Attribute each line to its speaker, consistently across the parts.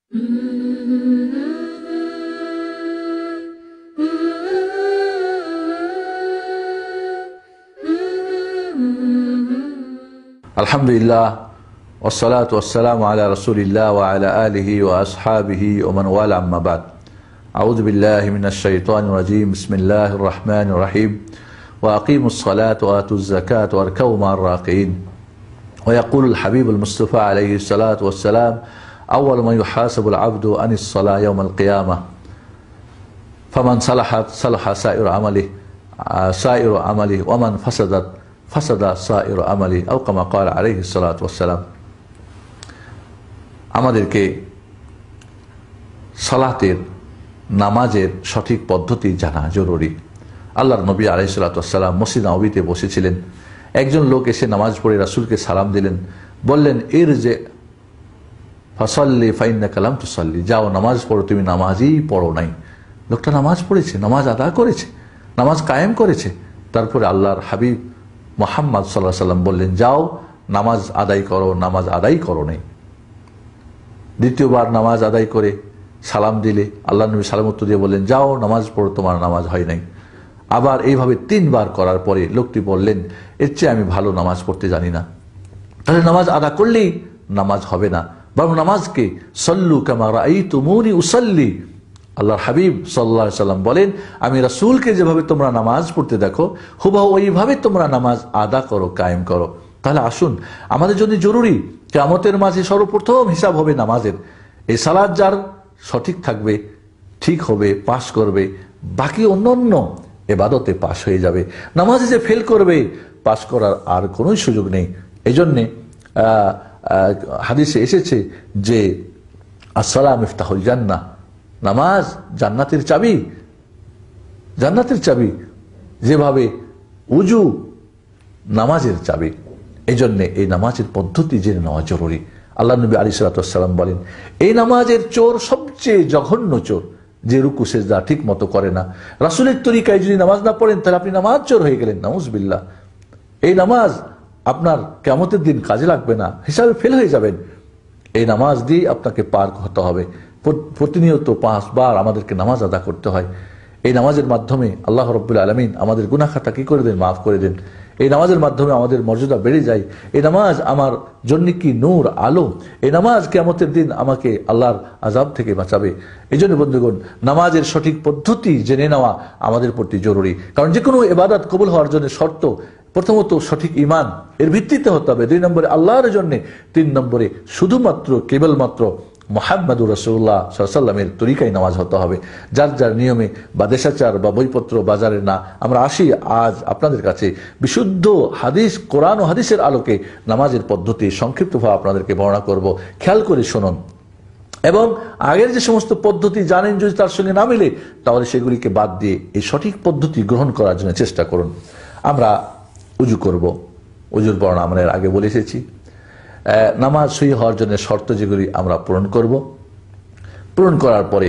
Speaker 1: আলহামদুলিল্লাহ ওয়াসসালাতু ওয়াসসালামু আলা রাসূলিল্লাহ ওয়া আলা আলিহি ওয়া আসহাবিহি ওয়া মান ওয়ালা আম্মা বাদ আউযু বিল্লাহি মিনাশ শাইতানির রাজীম বিসমিল্লাহির রহমানির রহিম ওয়া আকিমুস সালাতা ওয়া আতুজ যাকাতা ওয়ারকাউ মা'আর রাকিঈন ওয়া ইয়াকুলুল হাবিবুল মুস্তাফা আলাইহিস সালাতু ওয়াস সালাম আউয়ালু মা ইউহাসাবুল আবদু আনিস সালাহ ইয়াউমাল কিয়ামাহ ফামান সালাহাত সালাহা সাইরু আমালিহি ওয়া মান ফাসাদাত ফাসাদা সাইরু আমালি আও কামা ক্বালা আলাইহিস সালাতু ওয়াস সালাম। আমাদেরকে সালাতের নামাজের সঠিক পদ্ধতি জানা জরুরি। আল্লাহর নবী আলাইহিস সালাতু ওয়াস সালাম মসজিদ নববীতে বসেছিলেন। একজন লোক এসে নামাজ পড়ে রাসূলকে সালাম দিলেন, বললেন ইরজি ফাসাল্লি ফাইন্নাকা লাম তুসাল্লি, যাও নামাজ পড়ো, তুমি নামাজই পড়ো নাই। লোকটা নামাজ পড়েছে, নামাজ আদা করেছে, নামাজ কায়েম করেছে। তারপরে আল্লাহর হাবিব মুহাম্মদ সাল্লাল্লাহু আলাইহি ওয়াসাল্লাম বললেন, যাও নামাজ আদায় করো, নামাজ আদায় করো নাই। দ্বিতীয়বার নামাজ আদায় করে সালাম দিলে আল্লাহ নবী সালাম উত্তর দিয়ে বললেন, যাও নামাজ পড়ো, তোমার নামাজ হয় নাই। আবার এইভাবে 3 বার করার পরে লোকটি বললেন, এর চেয়ে আমি ভালো নামাজ পড়তে জানি না। তাহলে নামাজ আদা করলেই নামাজ হবে না, বরং নামাজকে সল্লু কামা রাআইতুমুনি উসাল্লি, আল্লাহর হাবিব সাল্লাল্লাহু আলাইহি ওয়াসাল্লাম বলেন, আমি রাসূলকে যেভাবে তোমরা নামাজ পড়তে দেখো হুবহু ওইভাবে তোমরা নামাজ আদা করো, কায়েম করো। তাহলে আসুন, আমাদের জন্য জরুরি কিয়ামতের মাঝে সর্বপ্রথম হিসাব হবে নামাজের। এই সালাত যার সঠিক থাকবে, ঠিক হবে, পাস করবে, বাকি অন্যান্য ইবাদতে পাস হয়ে যাবে। নামাজে যে ফেল করবে, পাস করার আর কোনো সুযোগ নেই। এই জন্যে হাদিসে এসেছে যে আসসালাম মিফতাহুল জান্নাহ, নামাজ জান্নাতের চাবি, জান্নাতের চাবি। যেভাবে উজু নামাজের চাবি, এই জন্যে এই নামাজের পদ্ধতি জেনে নেওয়া জরুরি। আল্লাহ নবী আলাইহিস সালাতু ওয়াস সালাম বলেন, এই নামাজের চোর সবচেয়ে জঘন্য চোর, যে রুকু সেজদা ঠিক মতো করে না। রাসূলের তরিকায় যদি নামাজ না পড়েন তাহলে আপনি নামাজ চোর হয়ে গেলেন, নাউযুবিল্লাহ। এই নামাজ আপনার কিয়ামতের দিন কাজে লাগবে না, হিসাবে ফেল হয়ে যাবেন। এই নামাজ দিয়ে আপনাকে পার হতে হবে। প্রতিনিয়ত 5 বার আমাদেরকে নামাজ আদা করতে হয়। এই নামাজের মাধ্যমে আল্লাহ রাব্বুল আলামিন আমাদের গুনাহ খাতা কি করে দেন, মাফ করে দেন। এই নামাজের মাধ্যমে আমাদের মর্যাদা বেড়ে যায়। এই নামাজ আমার জন্য কি নূর, আলো। এই নামাজ কিয়ামতের দিন আমাকে আল্লাহর আযাব থেকে বাঁচাবে। এই জন্য বন্ধুগণ, নামাজের সঠিক পদ্ধতি জেনে নেওয়া আমাদের প্রতি জরুরি। কারণ যে কোনো ইবাদত কবুল হওয়ার জন্য শর্ত প্রথমত সঠিক ঈমান, এর ভিত্তিতে হতে হবে। 2 নম্বরে আল্লাহর জন্য, 3 নম্বরে শুধুমাত্র কেবলমাত্র মুহাম্মদুর রাসূলুল্লাহ সাল্লাল্লাহু আলাইহি ওয়াসাল্লামের তরিকায় নামাজ হতে হবে। যার যার নিয়মে বা দেশাচার বা বইপত্র বাজারে না। আমরা আসি আজ আপনাদের কাছে বিশুদ্ধ হাদিস, কোরআন ও হাদিসের আলোকে নামাজের পদ্ধতি সংক্ষিপ্তভাবে আপনাদেরকে বর্ণনা করব। খেয়াল করে শুনুন এবং আগের যে সমস্ত পদ্ধতি জানেন যদি তার সঙ্গে না মিলে, তাহলে সেগুলিকে বাদ দিয়ে এই সঠিক পদ্ধতি গ্রহণ করার জন্য চেষ্টা করুন। আমরা উজু করব। উজুর বর্ণনা আমরা আগে বলে এসেছি। নামাজ সহি হওয়ার জন্য শর্ত যেগুলি আমরা পূরণ করব। পূরণ করার পরে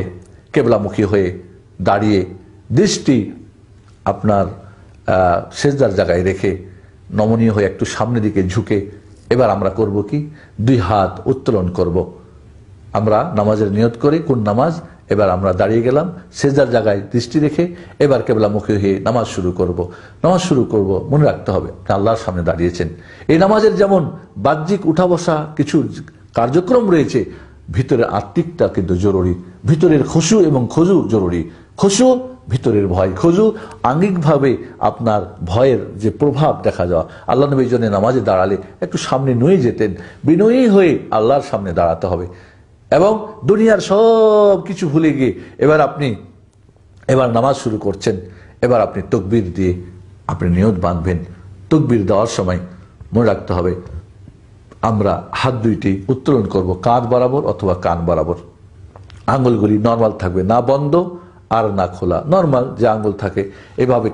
Speaker 1: কেবলামুখী হয়ে দাঁড়িয়ে দৃষ্টি আপনার সেজদার জায়গায় রেখে নমনীয় হয়ে একটু সামনের দিকে ঝুঁকে এবার আমরা করব কি, 2 হাত উত্তোলন করব। আমরা নামাজের নিয়ত করি কোন নামাজ, এবার আমরা দাঁড়িয়ে গেলাম সেজদার জায়গায় দৃষ্টি রেখে, এবার কেবলামুখী হয়ে নামাজ শুরু করব। নামাজ শুরু করব, মনে রাখতে হবে আপনি আল্লাহর সামনে দাঁড়িয়েছেন। এই নামাজের যেমন বাহ্যিক উঠা বসা কিছু কার্যক্রম রয়েছে, ভিতরের আত্মিকটা কিন্তু জরুরি। ভিতরের খুশু এবং খুজু জরুরি। খুশু ভিতরের ভয়, খুজু আঙ্গিকভাবে আপনার ভয়ের যে প্রভাব দেখা যাওয়া। আল্লাহ নবী জন্য নামাজে দাঁড়ালে একটু সামনে নুয়ে যেতেন, বিনয়ী হয়ে আল্লাহর সামনে দাঁড়াতে হবে এবং দুনিয়ার সব কিছু ভুলে গিয়ে এবার নামাজ শুরু করছেন। এবার আপনি তাকবীর দিয়ে আপনি নিয়ত বাঁধবেন। তাকবীর দেওয়ার সময় মনে রাখতে হবে আমরা হাত 2টি উত্তোলন করব কাঁধ বরাবর অথবা কান বরাবর। আঙ্গুলগুলি নর্মাল থাকবে, না বন্ধ আর না খোলা, নর্মাল যে আঙ্গুল থাকে। এইভাবে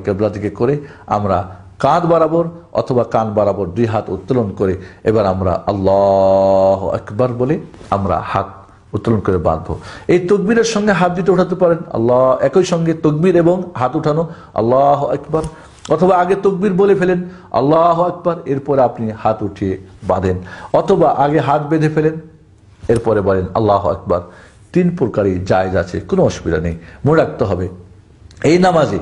Speaker 1: কেবলা দিকে করে আমরা কাঁধ বরাবর অথবা কান বরাবর 2 হাত উত্তোলন করে এবার আমরা আল্লাহু আকবার বলে আমরা হাত উত্তোলন করে বাঁধবো। এই তাকবীরের সঙ্গে হাত 2টো উঠাতে পারেন, আল্লাহ, একই সঙ্গে তাকবীর এবং হাত উঠানো আল্লাহু আকবার, অথবা আগে তাকবীর বলে ফেলেন আল্লাহু আকবার, এরপর আপনি হাত উঠিয়ে বাঁধেন, অথবা আগে হাত বেঁধে ফেলেন এরপরে বলেন আল্লাহু আকবার। 3 প্রকারই জায়েজ আছে, কোনো অসুবিধা নেই। মনে রাখতে হবে এই নামাজে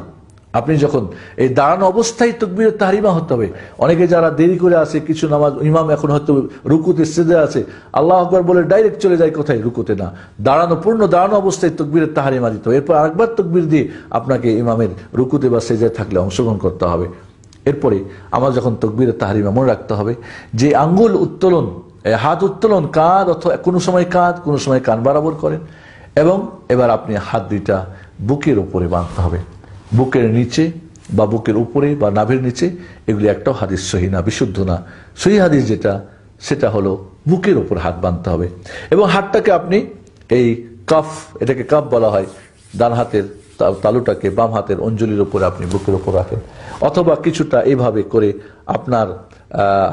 Speaker 1: আপনি যখন এই দাঁড়ানো অবস্থায় তাকবীরে তাহরিমা হতে হবে। অনেকে যারা দেরি করে আসে, কিছু নামাজ ইমাম এখন হয়তো রুকুতে সিজদা আছে, আল্লাহু আকবার বলে ডাইরেক্ট চলে যায় কোথায়, রুকুতে না, দাঁড়ানো পূর্ণ দাঁড়ানো অবস্থায় তাকবীরে তাহরিমা দিতে হবে। এরপর আরেকবার তাকবীর দিয়ে আপনাকে ইমামের রুকুতে বা সিজদায় থাকলে অংশগ্রহণ করতে হবে। এরপরে আমার যখন তাকবীরে তাহরিমা মনে রাখতে হবে যে আঙ্গুল উত্তোলন, হাত উত্তোলন, কাঁধ অথবা কোনো সময় কাঁধ কোনো সময় কান বরাবর করেন, এবং এবার আপনি হাত দুইটা বুকের উপরে বাঁধতে হবে, বুকের নিচে বা বুকের উপরে বা নাভির নিচে। এগুলি একটাও হাদিস সহি না, বিশুদ্ধ না। সহি হাদিস যেটা সেটা হলো বুকের উপর হাত বাঁধতে হবে, এবং হাতটাকে আপনি এই কাফ, এটাকে কাফ বলা হয়, ডান হাতের তালুটাকে বাম হাতের অঞ্জলির উপরে আপনি বুকের উপর রাখেন, অথবা কিছুটা এইভাবে করে আপনার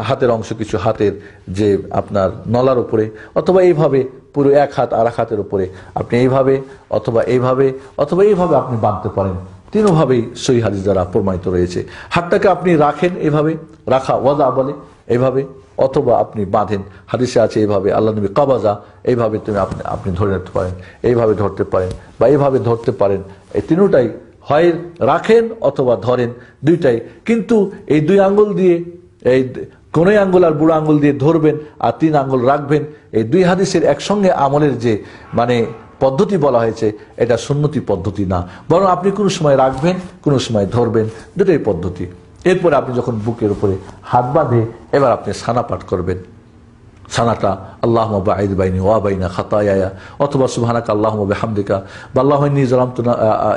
Speaker 1: হাতের অংশ কিছু হাতের যে আপনার নলার উপরে, অথবা এইভাবে পুরো এক হাত আর এক হাতের উপরে আপনি এইভাবে অথবা এইভাবে অথবা এইভাবে আপনি বাঁধতে পারেন। তিনভাবেই সহিহ হাদিস দ্বারা প্রমাণিত রয়েছে। হাতটাকে আপনি রাখেন, এভাবে রাখা ওয়াদা বলে, এইভাবে, অথবা আপনি বাঁধেন, হাদিসে আছে এইভাবে, আল্লাহ নবী কাবাজা, এইভাবে তুমি আপনি ধরে রাখতে পারেন, এইভাবে ধরতে পারেন বা এইভাবে ধরতে পারেন। এই তিনটাই হয় রাখেন অথবা ধরেন, দুইটাই। কিন্তু এই 2 আঙ্গুল দিয়ে, এই কোনই আঙ্গুল আর বুড়ো আঙ্গুল দিয়ে ধরবেন আর 3 আঙ্গুল রাখবেন, এই 2 হাদিসের একসঙ্গে আমলের যে পদ্ধতি বলা হয়েছে, এটা সুন্নতি পদ্ধতি না, বরং আপনি কোনো সময় রাখবেন কোনো সময় ধরবেন, দুটোই পদ্ধতি। এরপরে আপনি যখন বুকের উপরে হাত বাঁধে এবার আপনি সানা পাঠ করবেন। সানাটা আল্লাহুম্মা বাঈদ বাইনি ওয়া বাইনা খাতায়ায়া, অথবা সুবহানাকা আল্লাহুম্মা বিহামদিকা, বা আল্লাহু ইন্নী যালামতু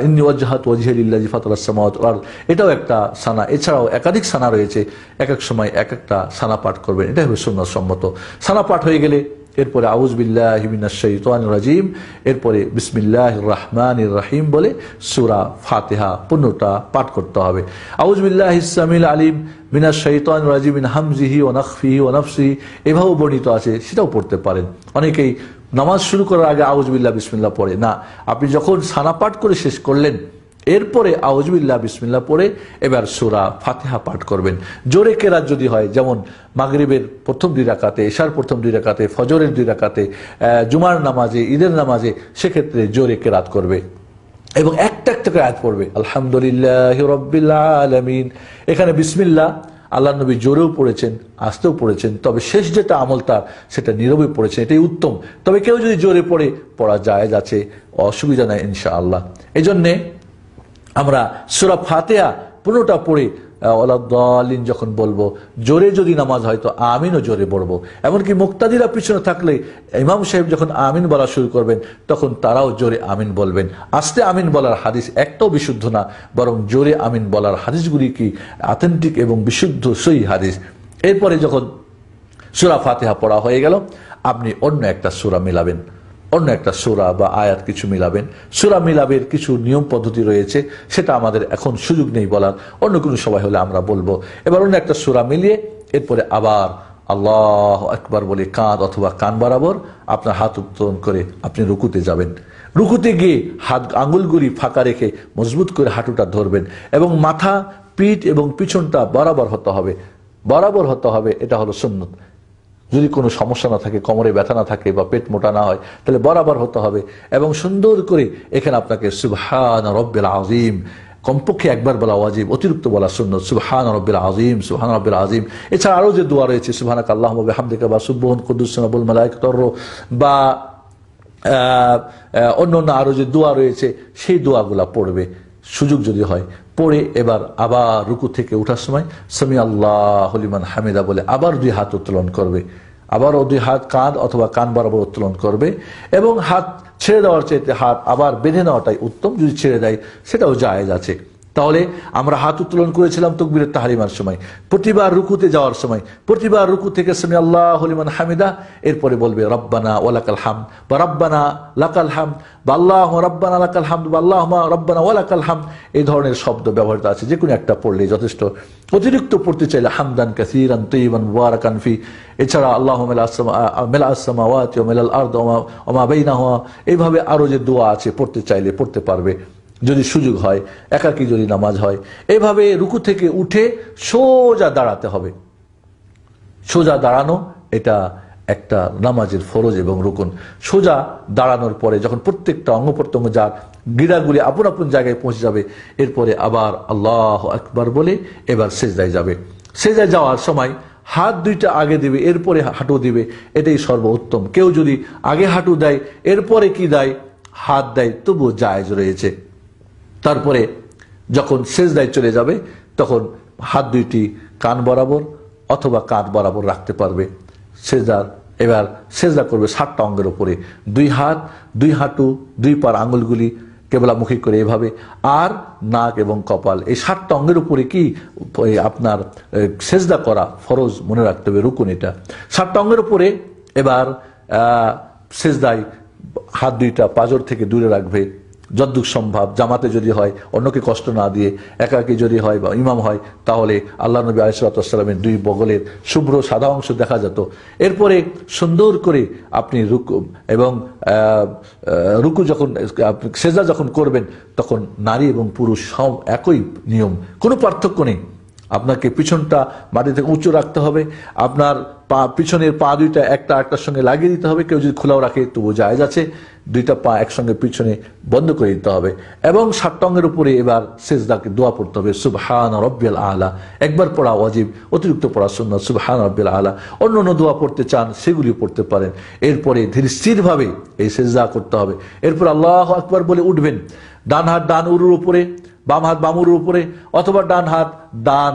Speaker 1: ইন্নী ওয়াজজাহতু ওয়াজহিয়া লিল্লাযী ফাতারাস সামাওয়াতি ওয়াল আরদ, এটাও একটা সানা। এছাড়াও একাধিক সানা রয়েছে, এক এক সময় এক একটা সানা পাঠ করবেন, এটাই হবে সুন্নাত সম্মত। সানা পাঠ হয়ে গেলে এরপরে আউযু বিল্লাহি মিনাশ শাইতানির রাজিম, এরপরে বিসমিল্লাহির রহমানির রহিম বলে সূরা ফাতিহা পূর্ণটা পাঠ করতে হবে। আউযু বিল্লাহিস সামিল আলিম মিনাশ শাইতানির রাজিম মিন হামজিহি ওয়া নাফখিহি ওয়া নাফসিহি, এভাবেও বর্ণিত আছে, সেটাও পড়তে পারেন। অনেকেই নামাজ শুরু করার আগে আউযু বিল্লাহ বিসমিল্লাহ পড়ে না, আপনি যখন সানা পাঠ করে শেষ করলেন এরপরে আউযু বিল্লাহ বিসমিল্লাহ পড়ে এবার সূরা ফাতিহা পাঠ করবেন। জোরে কেরাত যদি হয়, যেমন মাগরিবের প্রথম 2 রাকাতে, ইশার প্রথম 2 রাকাতে, ফজরের 2 রাকাতে, জুমার নামাজে, ঈদের নামাজে, সেক্ষেত্রে জোরে কেরাত করবে এবং একটা একটা করে আয়াত পড়বে। আলহামদুলিল্লাহি রাব্বিল আলামিন, এখানে বিসমিল্লাহ আল্লাহ নবী জোরেও পড়েছেন, আস্তেও পড়েছেন, তবে শেষ যেটা আমল তার সেটা নীরবে পড়েছেন, এটাই উত্তম। তবে কেউ যদি জোরে পড়া জায়েজ আছে, অসুবিধা নাই ইনশাআল্লাহ। এই জন্যে আমরা সূরা ফাতিহা পুরোটা পড়ে ওয়ালাদ-দালিন যখন বলবো, জোরে যদি নামাজ হয় তো আমিনও জোরে পড়বো। এমনকি মুক্তাদিরা পিছনে থাকলে ইমাম সাহেব যখন আমিন বলা শুরু করবেন তখন তারাও জোরে আমিন বলবেন। আস্তে আমিন বলার হাদিস একটাও বিশুদ্ধ না, বরং জোরে আমিন বলার হাদিসগুলি কি অথেন্টিক এবং বিশুদ্ধ সহিহ হাদিস। এরপরে যখন সূরা ফাতিহা পড়া হয়ে গেল, আপনি অন্য একটা সূরা মিলাবেন, অন্য একটা সূরা বা আয়াত কিছু মিলাবেন। সূরা মিলাবের কিছু নিয়ম পদ্ধতি রয়েছে, সেটা আমাদের এখন সুযোগ নেই বলার, অন্য কোনো সময় হলে আমরা বলবো। এবার অন্য একটা সূরা মিলিয়ে এরপরে আবার আল্লাহু আকবার বলে কাঁধ অথবা কান বরাবর আপনার হাত উত্তোলন করে আপনি রুকুতে যাবেন। রুকুতে গিয়ে হাত আঙ্গুলগুলি ফাঁকা রেখে মজবুত করে হাঁটুটা ধরবেন এবং মাথা, পিঠ এবং পিছনটা বরাবর হতে হবে, বরাবর হতে হবে। এটা হলো সুন্নত। যদি কোনো সমস্যা না থাকে, কোমরে ব্যথা না থাকে বা পেট মোটা না হয়, তাহলে বরাবর হতে হবে এবং সুন্দর করে এখানে আপনাকে সুবহান রাব্বিল আযীম কমপক্ষে একবার বলা ওয়াজিব, অতিরিক্ত বলা সুন্নাত। সুবহান রাব্বিল আযীম, সুবহান রাব্বিল আযীম। এছাড়া আরও যে দোয়া রয়েছে, সুবহানাকা আল্লাহুম্মা বিহামদিকা বা সুবহান কুদ্দুস রাব্বুল মালায়েকাতুর রূহ, বা অন্য আরও যে দোয়া রয়েছে সেই দোয়াগুলা পড়বে সুযোগ যদি হয়, পড়ে এবার আবার রুকু থেকে ওঠার সময় সামি আল্লাহু লিমান হামিদা বলে আবার 2 হাত উত্তোলন করবে, আবারও 2 হাত কাঁধ অথবা কান বরাবর উত্তোলন করবে এবং হাত ছেড়ে দেওয়ার চাইতে হাত আবার বেঁধে নেওয়াটাই উত্তম। যদি ছেড়ে দেয় সেটাও জায়েজ আছে। তাহলে আমরা হাত উত্তোলন করেছিলাম তাকবীরের তাহরিমার সময়, প্রতিবার রুকুতে যাওয়ার সময়, প্রতিবার রুকু থেকে সামি আল্লাহু লিমান হামিদা, এরপরে বলবে রব্বানা ওয়ালাকাল হামদ বা রব্বানা লাকাল হামদ বা আল্লাহুম্মা রব্বানা লাকাল হামদ বা আল্লাহুম্মা রব্বানা ওয়ালাকাল হামদ। এই ধরনের শব্দ ব্যবহৃত আছে, যে কোনো একটা পড়লেই যথেষ্ট। অতিরিক্ত পড়তে চাইলে হামদান কাসীরান তাইয়িবান মুবারাকান ফি, এছাড়া আল্লাহুম্মা মিলাআস সামাওয়াতি ওয়া মিলাল আরদি ওয়া মা বাইনাহুমা, এইভাবে আরও যে দোয়া আছে পড়তে চাইলে পড়তে পারবে যদি সুযোগ হয়, একাকী যদি নামাজ হয়। এভাবে রুকু থেকে উঠে সোজা দাঁড়াতে হবে। সোজা দাঁড়ানো এটা একটা নামাজের ফরজ এবং রুকুন। সোজা দাঁড়ানোর পরে যখন প্রত্যেকটা অঙ্গ প্রত্যঙ্গ যার গিরাগুলি আপন আপন জায়গায় পৌঁছে যাবে, এরপরে আবার আল্লাহু আকবার বলে এবার সেজদায় যাবে। সেজদায় যাওয়ার সময় হাত দুইটা আগে দিবে, এরপরে হাঁটু দিবে, এটাই সর্বোত্তম। কেউ যদি আগে হাঁটু দেয় এরপরে কি দেয়, হাত দেয়, তবুও জায়েজ রয়েছে। তারপরে যখন সেজদায় চলে যাবে তখন হাত দুইটি কান বরাবর অথবা কাঁধ বরাবর রাখতে পারবে। সেজদার এবার সেজদা করবে 7টা অঙ্গের উপরে, 2 হাত, 2 হাঁটু, 2 পার আঙুলগুলি কেবলামুখী করে এভাবে, আর নাক এবং কপাল, এই 7টা অঙ্গের উপরে কি আপনার সেজদা করা ফরজ, মনে রাখতে হবে, রুকুন এটা। 7টা অঙ্গের উপরে এবার সেজদায় হাত দুইটা পাঁজর থেকে দূরে রাখবে যতদূর সম্ভব। জামাতে যদি হয় অন্যকে কষ্ট না দিয়ে, একাকী যদি হয় বা ইমাম হয়, তাহলে আল্লাহ নবী আলাইহিস সালামের 2 বগলের শুভ্র সাদা অংশ দেখা যেত। এরপরে সুন্দর করে আপনি রুকু এবং রুকু যখন সেজদা যখন করবেন তখন নারী এবং পুরুষ সব একই নিয়ম, কোনো পার্থক্য নেই। আপনাকে পিছনটা মাটি থেকে উঁচু রাখতে হবে, আপনার পিছনের পা দুইটা একটা একটার সঙ্গে লাগিয়ে দিতে হবে। কেউ যদি খোলাও রাখে তবু জায়েজ আছে, 2টা পা একসঙ্গে পিছনে বন্ধ করে দিতে হবে। এবং 7টা অঙ্গের উপরে এবার সেজদাকে দোয়া পড়তে হবে, সুবহান রাব্বিয়াল আলা, একবার পড়া ওয়াজিব, অতিরিক্ত পড়া সুন্নাত, সুবহান রাব্বিয়াল আলা। অন্য অন্য দোয়া পড়তে চান সেগুলি পড়তে পারেন। এরপরে ধীর স্থিরভাবে এই সেজদা করতে হবে। এরপর আল্লাহু আকবার বলে উঠবেন। ডান হাত ডান উরুর উপরে, বাম হাত বাম উরুর উপরে, অথবা ডান হাত ডান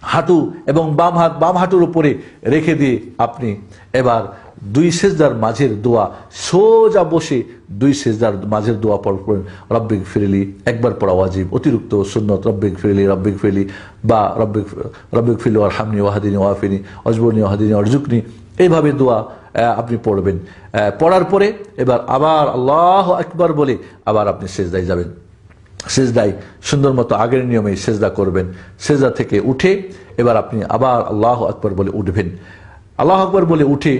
Speaker 1: হাঁটু এবং বাম হাত বাম হাঁটুর উপরে রেখে দিয়ে আপনি এবার 2 সেজদার মাঝের দোয়া, সোজা বসে 2 সেজদার মাঝের দোয়া পড়বেন। রব্বিক ফিরলি একবার পড়া ওয়াজিব, অতিরিক্ত সুন্নত, রব্বিক ফিরলি বা রব্বিক ফিরলি ওয়ারহামনি ওয়াহদিনি ওয়াফিনি ওয়াজবুরনি ওয়াহদিনি ওয়ারজুকনি, এইভাবে দোয়া আপনি পড়বেন। পড়ার পরে এবার আবার আল্লাহু আকবার বলে আবার আপনি সেজদায় যাবেন। সেজদায় সুন্দর মতো আগের নিয়মে সেজদা করবেন। সেজদা থেকে উঠে এবার আপনি আবার আল্লাহু আকবার বলে উঠবেন। আল্লাহু আকবার বলে উঠে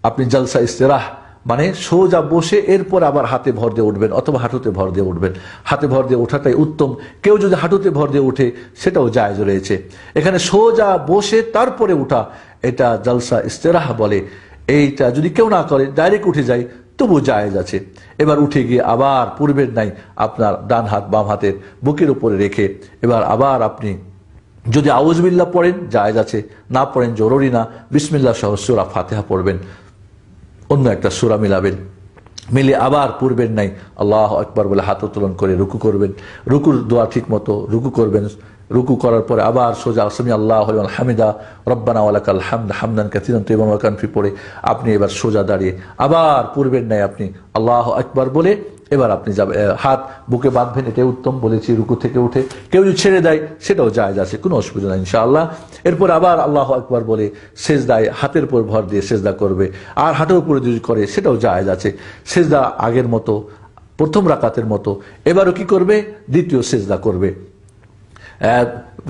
Speaker 1: আপনি জালসা ইস্তিরাহ মানে সোজা বসে এরপর আবার হাতে ভর দিয়ে উঠবেন অথবা হাঁটুতে ভর দিয়ে উঠবেন। হাতে ভর দিয়ে ওঠাটাই উত্তম। কেউ যদি হাঁটুতে ভর দিয়ে উঠে সেটাও জায়েজ রয়েছে। এখানে সোজা বসে তারপরে উঠা, এটা জালসা ইস্তিরাহ বলে। এইটা যদি কেউ না করে, ডাইরেক্ট উঠে যায়, তবু জায়েজ আছে। এবার উঠে গিয়ে আবার পূর্বের নাই আপনার ডান হাত বাম হাতের বুকের উপরে রেখে এবার আবার আপনি যদি আউযুবিল্লাহ পড়েন জায়েজ আছে, না পড়েন জরুরি না, বিসমিল্লাহ সহ সূরা ফাতিহা পড়বেন, অন্য একটা সূরা মিলাবেন, মিলে আবার পূর্বের নাই আল্লাহু আকবার বলে হাত উত্তোলন করে রুকু করবেন। রুকুর দোয়া ঠিক মতো রুকু করবেন। রুকু করার পরে আবার সোজা সামি আল্লাহু লিমান হামিদা রব্বানা ওয়ালাকাল হামদ হামদান কাসীরান তাইয়্যিবান মুবারাকান ফি পড়ে আপনি এবার সোজা দাঁড়িয়ে আবার পূর্বের নাই আপনি আল্লাহু আকবার বলে এবার আপনি যাবেন, হাত বুকে বাঁধবেন, এটাই উত্তম বলেছি। রুকু থেকে উঠে কেউ যদি ছেড়ে দেয় সেটাও জায়েজ আছে, কোনো অসুবিধা নেই ইনশাআল্লাহ। এরপর আবার আল্লাহু আকবার বলে সেজদায় হাতের উপর ভর দিয়ে সেজদা করবে, আর হাতের উপরে যদি করে সেটাও জায়েজ আছে। সেজদা আগের মতো প্রথম রাকাতের মতো এবারও কি করবে, দ্বিতীয় সেজদা করবে।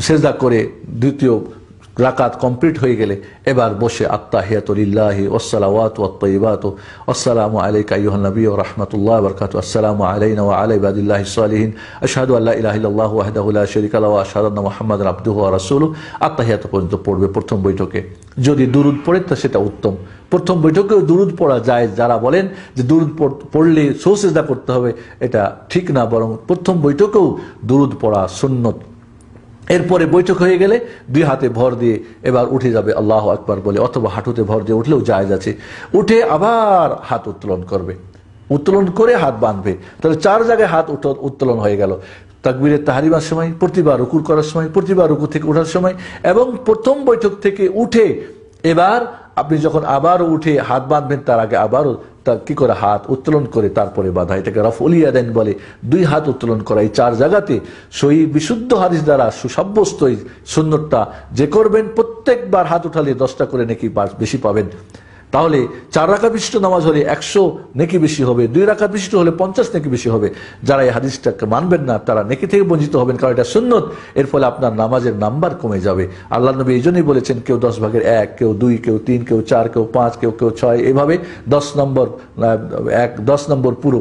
Speaker 1: সেজদা করে দ্বিতীয় রাকাত কমপ্লিট হয়ে গেলে এবার বসে আত্তাহিয়াতু লিল্লাহি ওয়াসসালাওয়াতু ওয়াত-তাইয়্যিবাতু আসসালামু আলাইকা আইয়ুহান নাবী ওয়া রাহমাতুল্লাহি ওয়া বারাকাতুহু আসসালামু আলাইনা ওয়া আলা ইবাদিল্লাহিস সালিহিন আশহাদু আল্লা ইলাহা ইল্লাল্লাহু ওয়াহদাহু লা শারীকা লাহু ওয়া আশহাদু আন্না মুহাম্মাদান আবদুহু ওয়া রাসূলুহু। আত্তাহিয়াতু পর্যন্ত পড়বে প্রথম বৈঠকে। যদি দুরূদ পড়ে তো সেটা উত্তম। প্রথম বৈঠকেও দুরূদ পড়া যায়। যারা বলেন যে দুরূদ পড়লে সুজদা করতে হবে, এটা ঠিক না, বরং প্রথম বৈঠকেও দুরূদ পড়া সুন্নত। এরপরে বৈঠক হয়ে গেলে 2 হাতে ভর দিয়ে এবার উঠে যাবে আল্লাহু আকবার বলে, অথবা হাঁটুতে ভর দিয়ে উঠলেও জায়েজ আছে। উঠে আবার হাত উত্তোলন করবে, উত্তোলন করে হাত বাঁধবে। তাহলে 4 জায়গায় হাত উত্তোলন হয়ে গেল। তাকবীরে তাহরিমার সময়, প্রতিবার রুকুর করার সময়, প্রতিবার রুকু থেকে ওঠার সময়, এবং প্রথম বৈঠক থেকে উঠে এবার আপনি যখন আবারও উঠে হাত বাঁধবেন তার আগে আবারও কি করে হাত উত্তোলন করে তারপরে বাঁধা, এটাকে রাফউল ইয়াদাইন বলে। 2 হাত উত্তোলন করা। এই 4 জায়গাতে সহি বিশুদ্ধ হাদিস দ্বারা সুসাব্যস্ত এই সুন্নতটা যে করবেন, প্রত্যেকবার হাত উঠালে 10টা করে নেকি বেশি পাবেন। তাহলে 4 রাকাত বিশিষ্ট নামাজ হলে 100 নেকি বেশি হবে, 2 রাকাত বিশিষ্ট হলে 50 নেকি বেশি হবে। যারা এই হাদিসটাকে মানবেন না তারা নেকি থেকে বঞ্চিত হবেন, কারণ এটা সুন্নত। এর ফলে আপনার নামাজের নাম্বার কমে যাবে। আল্লাহ নবী এই জন্যই বলেছেন, কেউ 10 ভাগের 1, কেউ 2, কেউ 3, কেউ 4, কেউ 5, কেউ 6, এইভাবে 10 নম্বর পুরো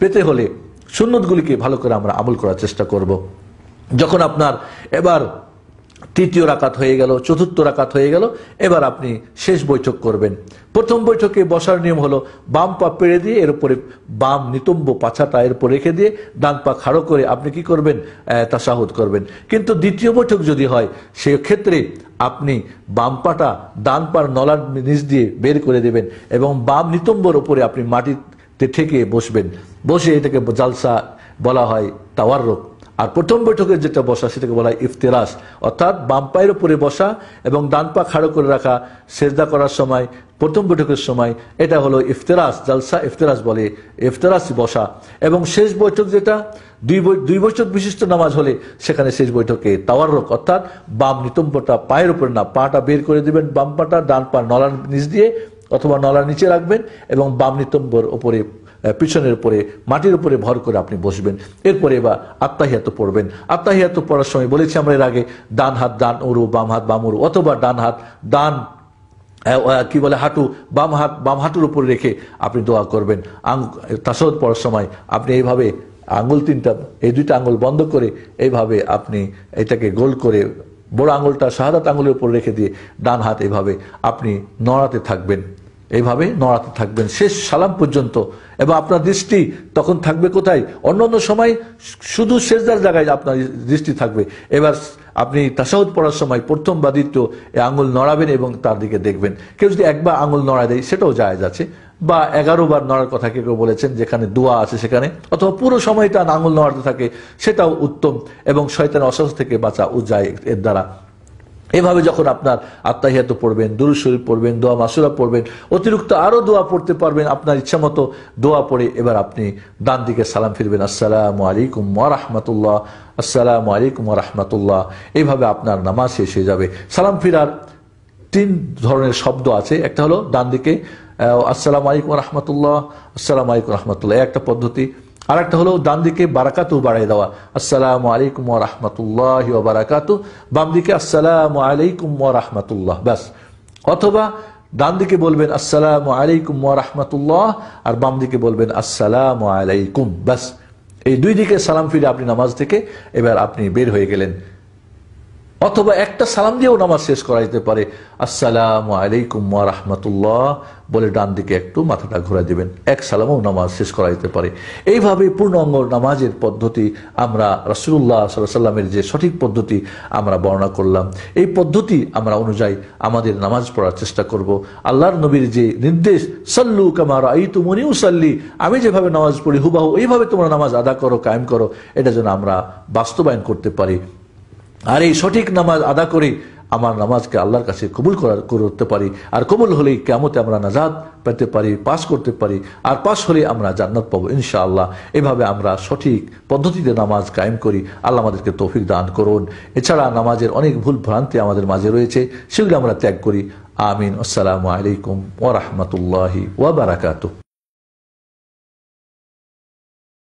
Speaker 1: পেতে হলে সুন্নতগুলিকে ভালো করে আমরা আমল করার চেষ্টা করব। যখন আপনার এবার তৃতীয় রাকাত হয়ে গেল, চতুর্থ রাকাত হয়ে গেল, এবার আপনি শেষ বৈঠক করবেন। প্রথম বৈঠকে বসার নিয়ম হলো বাম পা পেড়ে দিয়ে এর উপরে বাম নিতম্ব পাছাটা এর উপর রেখে দিয়ে ডান পা খাড়ো করে আপনি কি করবেন, তাশাহুদ করবেন। কিন্তু দ্বিতীয় বৈঠক যদি হয় সেক্ষেত্রে আপনি বাম পাটা ডান পার নলার নিচ দিয়ে বের করে দেবেন এবং বাম নিতম্বর উপরে আপনি মাটিতে ঠেকে বসবেন। বসে এটাকে জালসা বলা হয়, তাওয়াররুক। আর প্রথম বৈঠকের যেটা বসা সেটাকে বলা হয় ইফতিরাস, অর্থাৎ বাম পায়ের উপরে বসা এবং ডান পা খাড়ো করে রাখা সেজদা করার সময়, প্রথম বৈঠকের সময়, এটা হলো ইফতিরাস, জালসা ইফতিরাস বলে, ইফতিরাস বসা। এবং শেষ বৈঠক যেটা দুই বৈঠক বিশিষ্ট নামাজ হলে সেখানে শেষ বৈঠকে তাওয়াররুক, অর্থাৎ বাম নিতম্বটা পায়ের উপরে না, পাটা বের করে দিবেন, বাম পাটা ডান পা নলার নিচ দিয়ে অথবা নলার নিচে রাখবেন এবং বাম নিতম্বর উপরে পিছনের উপরে মাটির উপরে ভর করে আপনি বসবেন। এরপরে এবার আত্তাহিয়াত পড়বেন। আত্তাহিয়াত পড়ার সময় বলেছি আমরা এর আগে, ডান হাত ডান উরু, বাম হাত বাম উরু, অথবা ডান হাত ডান কি বলে হাঁটু, বাম হাত বাম হাঁটুর উপর রেখে আপনি দোয়া করবেন। তাশাহুদ পড়ার সময় আপনি এইভাবে আঙ্গুল তিনটা, এই দুইটা আঙ্গুল বন্ধ করে এইভাবে আপনি এটাকে গোল করে বড় আঙ্গুলটা শাহাদাত আঙ্গুলের উপর রেখে দিয়ে ডান হাত এইভাবে আপনি নড়াতে থাকবেন, এইভাবে নড়াতে থাকবেন শেষ সালাম পর্যন্ত। এবং আপনার দৃষ্টি তখন থাকবে কোথায়? অন্যান্য সময় শুধু সেজদার জায়গায় আপনার দৃষ্টি থাকবে। এবার আপনি তাশাহুদ পড়ার সময় প্রথম বা দ্বিতীয় এই আঙুল নড়াবেন এবং তার দিকে দেখবেন। কেউ যদি একবার আঙুল নড়া দেয় সেটাও জায়েজ আছে, বা 11 বার নড়ার কথা কেউ বলেছেন যেখানে দোয়া আছে সেখানে, অথবা পুরো সময়টা আঙুল নড়াতে থাকে, সেটাও উত্তম এবং শয়তানের ওয়াসওয়াসা থেকে বাঁচা যায় এর দ্বারা। এভাবে যখন আপনার আত্তাহিয়াত পড়বেন, দুরূদ শরীফ পড়বেন, দোয়া মাসুরা পড়বেন, অতিরিক্ত আরো দোয়া পড়তে পারবেন আপনার ইচ্ছা মতো দোয়া পড়ে এবার আপনি ডান দিকে সালাম ফিরবেন, আসসালামু আলাইকুম ওয়া রাহমাতুল্লাহ, আসসালামু আলাইকুম ওয়া রাহমাতুল্লাহ। এইভাবে আপনার নামাজ শেষ হয়ে যাবে। সালাম ফিরার 3 ধরনের শব্দ আছে। একটা হলো ডান দিকে আসসালামু আলাইকুম ওয়া রাহমাতুল্লাহ, আসসালামু আলাইকুম ওয়া রাহমাতুল্লাহ, একটা পদ্ধতি। আর একটা হলো ডান দিকে বারাকাতু বাড়াই দেওয়া, আসসালামু আলাইকুম ওয়া রাহমাতুল্লাহি ওয়া বারাকাতু, বাম দিকে আসসালামু আলাইকুম ওয়া রাহমাতুল্লাহ, ব্যাস। অথবা ডান দিকে বলবেন আসসালামু আলাইকুম ওয়া রাহমাতুল্লাহ আর বাম দিকে বলবেন আসসালামু আলাইকুম, ব্যাস। এই দুই দিকে সালাম ফিরে আপনি নামাজ থেকে এবার আপনি বের হয়ে গেলেন। অথবা একটা সালাম দিয়েও নামাজ শেষ করা যেতে পারে, আসসালামু আলাইকুম ওয়া রাহমাতুল্লাহ বলে ডান দিকে একটু মাথাটা ঘুরে দিবেন, এক সালামেও নামাজ শেষ করা যেতে পারে। এইভাবে পূর্ণাঙ্গ নামাজের পদ্ধতি আমরা রাসূলুল্লাহ সাল্লাল্লাহু আলাইহি ওয়াসাল্লামের যে সঠিক পদ্ধতি আমরা বর্ণনা করলাম, এই পদ্ধতি আমরা অনুযায়ী আমাদের নামাজ পড়ার চেষ্টা করব। আল্লাহর নবীর যে নির্দেশ, সাল্লু কামা রাআইতুমুনি উসাল্লি, আমি যেভাবে নামাজ পড়ি হুবহু এইভাবে তোমরা নামাজ আদা করো, কায়েম করো, এটা যেন আমরা বাস্তবায়ন করতে পারি। আর এই সঠিক নামাজ আদা করে আমার নামাজকে আল্লাহর কাছে কবুল করতে পারি। আর কবুল হলেই কিয়ামতে আমরা নাজাত পেতে পারি, পাস করতে পারি। আর পাস হলে আমরা জান্নাত পাবো ইনশাআল্লাহ। এভাবে আমরা সঠিক পদ্ধতিতে নামাজ কায়েম করি। আল্লাহ আমাদেরকে তৌফিক দান করুন। এছাড়া নামাজের অনেক ভুল ভ্রান্তি আমাদের মাঝে রয়েছে, সেগুলো আমরা ত্যাগ করি। আমিন। আসসালামু আলাইকুম ওয়া রাহমাতুল্লাহি ওয়া বারাকাতুহু।